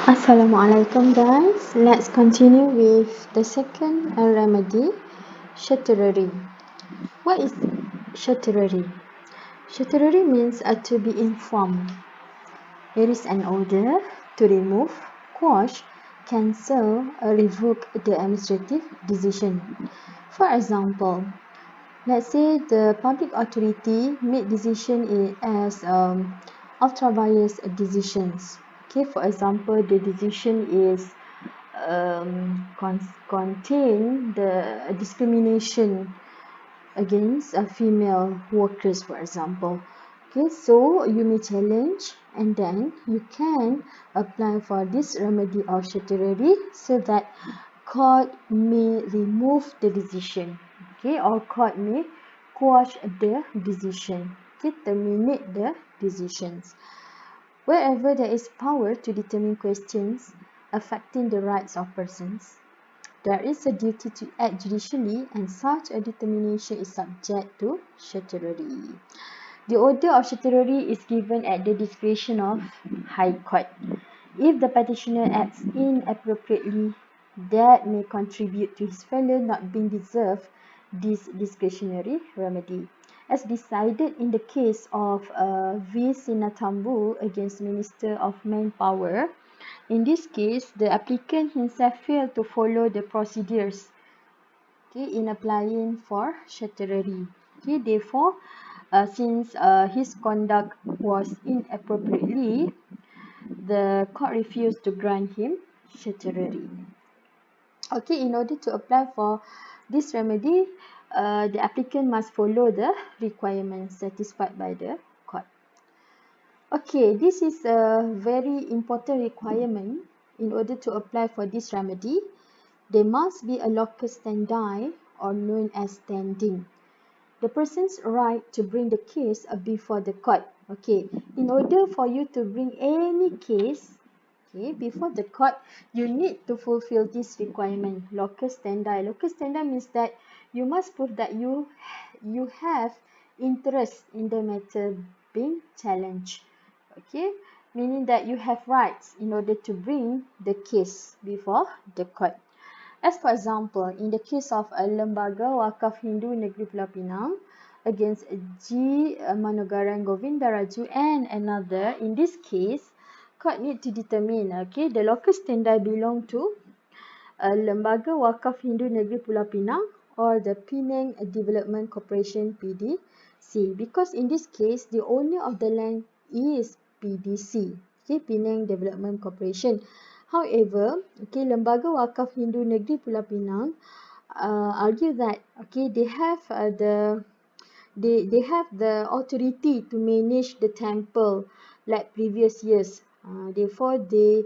Assalamualaikum guys. Let's continue with the second remedy, Certiorari. What is Certiorari? Certiorari means to be informed. There is an order to remove, quash, cancel, or revoke the administrative decision. For example, let's say the public authority made decision as ultra vires decisions. Okay, for example, the decision is contain the discrimination against female workers, for example. Okay, so you may challenge and then you can apply for this remedy of certiorari so that court may remove the decision. Okay, or court may quash the decision. Okay, terminate the decisions. Wherever there is power to determine questions affecting the rights of persons, there is a duty to act judicially, and such a determination is subject to certiorari. The order of certiorari is given at the discretion of High Court. If the petitioner acts inappropriately, that may contribute to his failure not being deserved this discretionary remedy. As decided in the case of V. Sinnathambu against Minister of Manpower, in this case, the applicant himself failed to follow the procedures, okay, in applying for certiorari. Okay, therefore, since his conduct was inappropriately, the court refused to grant him certiorari. Okay, in order to apply for this remedy, the applicant must follow the requirements satisfied by the court. Okay, this is a very important requirement in order to apply for this remedy. There must be a locus standi, or known as standing. The person's right to bring the case before the court. Okay, in order for you to bring any case, okay, before the court, you need to fulfill this requirement, locus standi. Locus standi means that you must prove that you have interest in the matter being challenged. Okay, meaning that you have rights in order to bring the case before the court. As for example, in the case of Lembaga Wakaf Hindu Negeri Pulau Pinang against G. Manogaran Govindaraju and another, in this case, court need to determine, okay, the locus standi belong to Lembaga Wakaf Hindu Negeri Pulau Pinang or the Penang Development Corporation PDC, because in this case, the owner of the land is PDC, okay, Penang Development Corporation. However, okay, Lembaga Wakaf Hindu Negeri Pulau Pinang argue that, okay, they have they have the authority to manage the temple like previous years. Therefore, they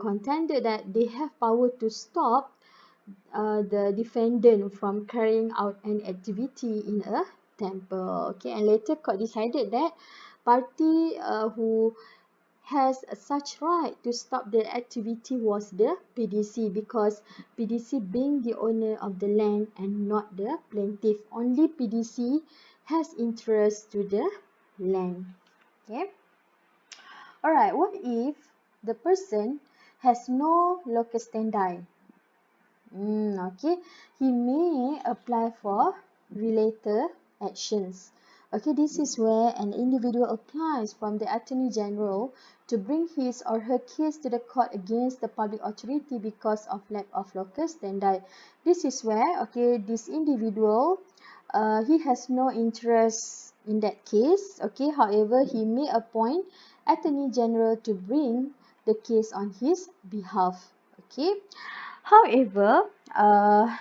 contended that they have power to stop the defendant from carrying out an activity in a temple. Okay, and later court decided that party who has such right to stop the activity was the PDC, because PDC being the owner of the land and not the plaintiff. Only PDC has interest to the land. Okay. Alright, what if the person has no locus standi? Okay, he may apply for related actions. Okay, this is where an individual applies from the Attorney General to bring his or her case to the court against the public authority because of lack of locus standi. This is where, okay, this individual, he has no interest in that case. Okay, however, he may appoint Attorney General to bring the case on his behalf. Okay. However,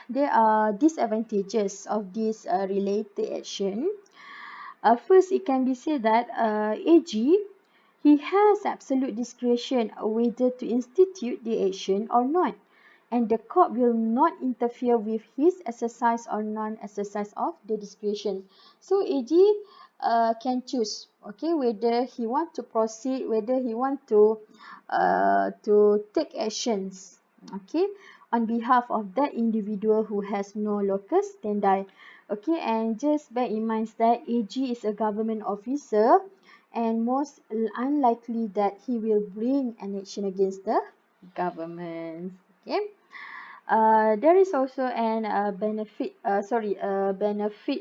there are disadvantages of this related action. First, it can be said that AG, he has absolute discretion whether to institute the action or not, and the court will not interfere with his exercise or non-exercise of the discretion. So AG can choose, okay, whether he want to proceed, whether he want to take actions, okay, on behalf of that individual who has no locus standi. Okay, and just bear in mind that AG is a government officer and most unlikely that he will bring an action against the government. Okay. There is also an benefit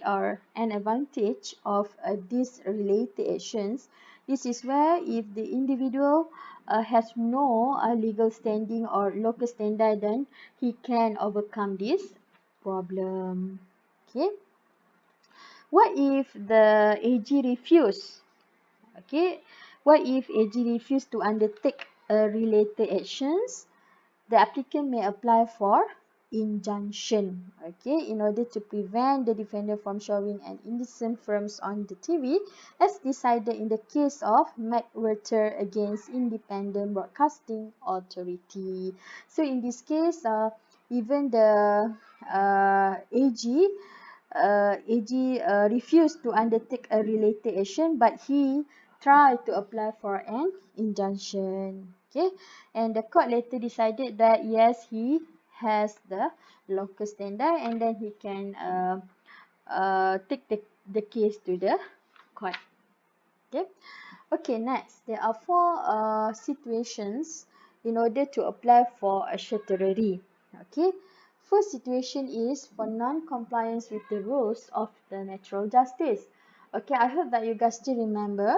or an advantage of these related actions. This is where if the individual has no legal standing or local standard, then he can overcome this problem. Okay. What if the AG refuse? Okay. What if AG refuse to undertake related actions? The applicant may apply for injunction, okay, in order to prevent the defendant from showing an indecent films on the TV, as decided in the case of McWhirter against Independent Broadcasting Authority. So in this case, even the AG refused to undertake a related action, but he tried to apply for an injunction. Okay, and the court later decided that yes, he has the local standard, and then he can take the case to the court. Okay. Okay, next, there are four situations in order to apply for a certiorari. Okay, first situation is for non-compliance with the rules of the natural justice. Okay, I hope that you guys still remember.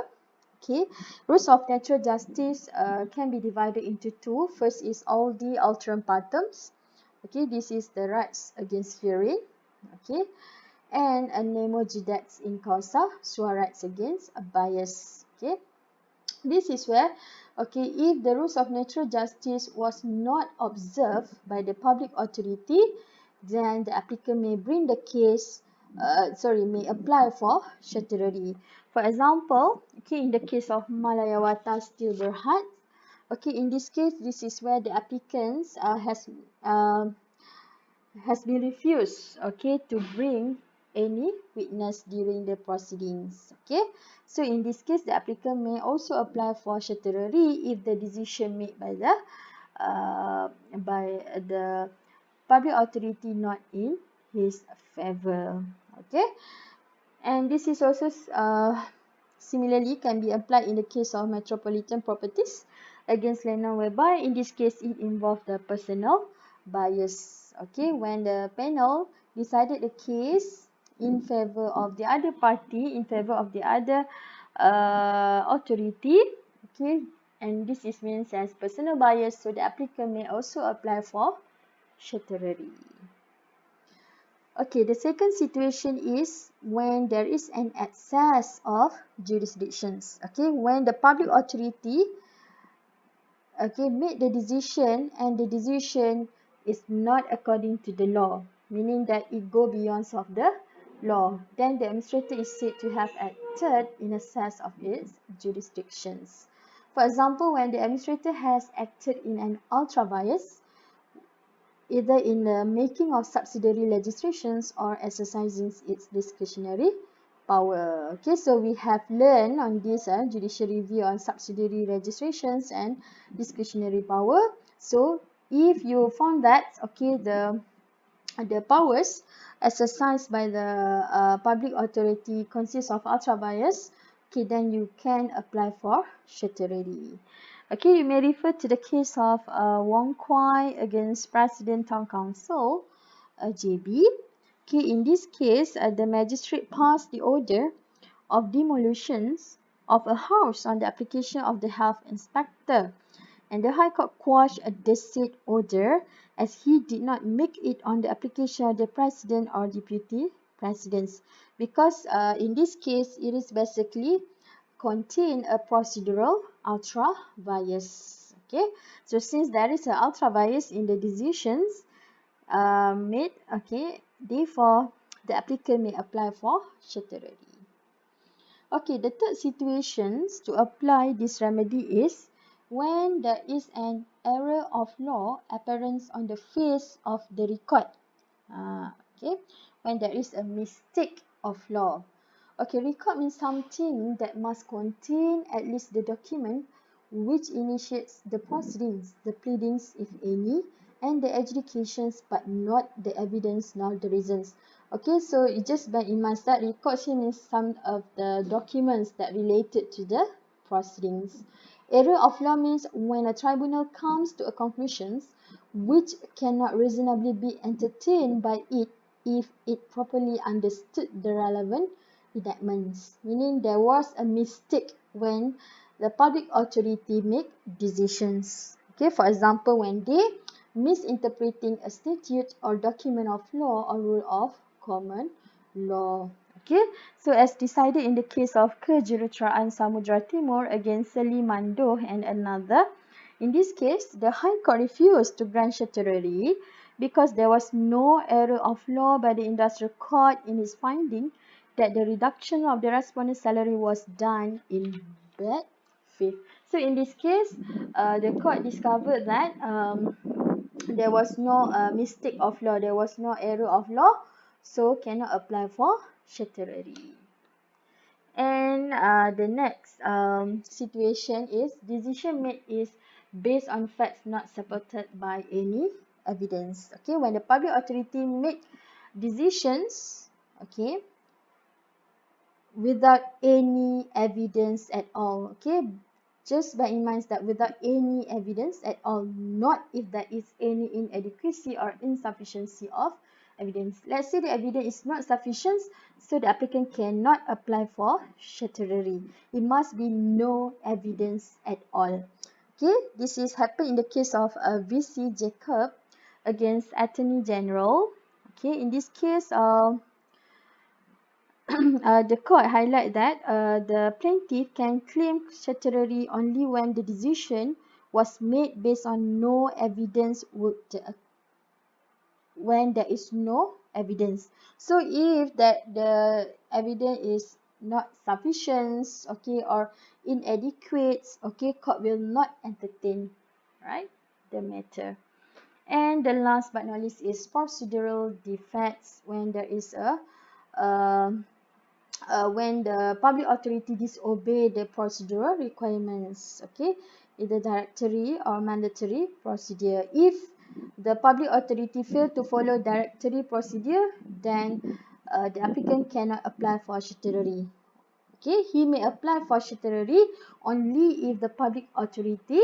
Okay, rules of natural justice can be divided into two. First is all the alteram partem. Okay, this is the rights against hearing. Okay, and a nemo judex in causa, sua rights against a bias. Okay, this is where, okay, if the rules of natural justice was not observed by the public authority, then the applicant may bring the case, may apply for certiorari. For example, okay, in the case of Malayawata Steel Berhad, okay, in this case, this is where the applicants has been refused, okay, to bring any witness during the proceedings. Okay, so in this case, the applicant may also apply for certiorari if the decision made by the public authority not in his favor. Okay, and this is also similarly can be applied in the case of metropolitan properties against landlord, whereby in this case it involved the personal bias. Okay, when the panel decided the case in favor of the other party, in favor of the other authority, okay, and this is means as personal bias, so the applicant may also apply for certiorari. Okay, the second situation is when there is an excess of jurisdictions. Okay, when the public authority, okay, made the decision and the decision is not according to the law, meaning that it go beyond of the law, then the administrator is said to have acted in excess of its jurisdictions. For example, when the administrator has acted in an ultra vires, either in the making of subsidiary legislations or exercising its discretionary power. Okay, so we have learned on this judicial review on subsidiary registrations and discretionary power. So if you found that, okay, the powers exercised by the public authority consists of ultra vires, okay, then you can apply for certiorari. Okay, you may refer to the case of Wong Kwai against President Town Council, JB. Okay, in this case, the magistrate passed the order of demolitions of a house on the application of the health inspector, and the High Court quashed the said order as he did not make it on the application of the President or Deputy Presidents, because in this case it is basically contain a procedural ultra vires. Okay, so since there is an ultra vires in the decisions made, okay, therefore the applicant may apply for certiorari. Okay, the third situations to apply this remedy is when there is an error of law appearance on the face of the record. Okay, when there is a mistake of law. Okay, record means something that must contain at least the document which initiates the proceedings, the pleadings if any, and the adjudications, but not the evidence nor the reasons. Okay, so you just bear in mind that records here means some of the documents that related to the proceedings. Area of law means when a tribunal comes to a conclusion which cannot reasonably be entertained by it if it properly understood the relevant enactments. Meaning there was a mistake when the public authority make decisions. Okay, for example, when they misinterpreting a statute or document of law or rule of common law. Okay, so as decided in the case of Kejuruteraan Samudra Timur against Selimando and another, in this case, the High Court refused to grant certiorari because there was no error of law by the Industrial Court in its finding that the reduction of the respondent's salary was done in bad faith. So in this case, the court discovered that there was no mistake of law, there was no error of law, so cannot apply for certiorari. And the next situation is decision made is based on facts not supported by any evidence. Okay, when the public authority make decisions, okay, without any evidence at all. Okay, just bear in mind that without any evidence at all, not if there is any inadequacy or insufficiency of evidence. Let's say the evidence is not sufficient, so the applicant cannot apply for certiorari. It must be no evidence at all. Okay, this is happened in the case of VC Jacob against Attorney General. Okay, in this case, the court highlight that the plaintiff can claim certiorari only when the decision was made based on no evidence when there is no evidence. So if that the evidence is not sufficient, okay, or inadequate, okay, court will not entertain, right, the matter. And the last but not least is procedural defects when there is a um when the public authority disobey the procedural requirements, okay, either directory or mandatory procedure. If the public authority fail to follow directory procedure, then the applicant cannot apply for certiorari. Okay, he may apply for certiorari only if the public authority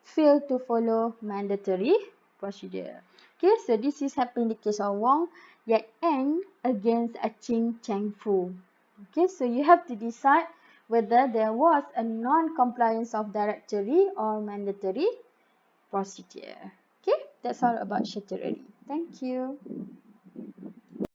fail to follow mandatory procedure. Okay, so this is happening in the case of Wong Yat Eng against Ching Cheng Fu. Okay, so you have to decide whether there was a non-compliance of directory or mandatory procedure. Okay, that's all about certiorari. Thank you.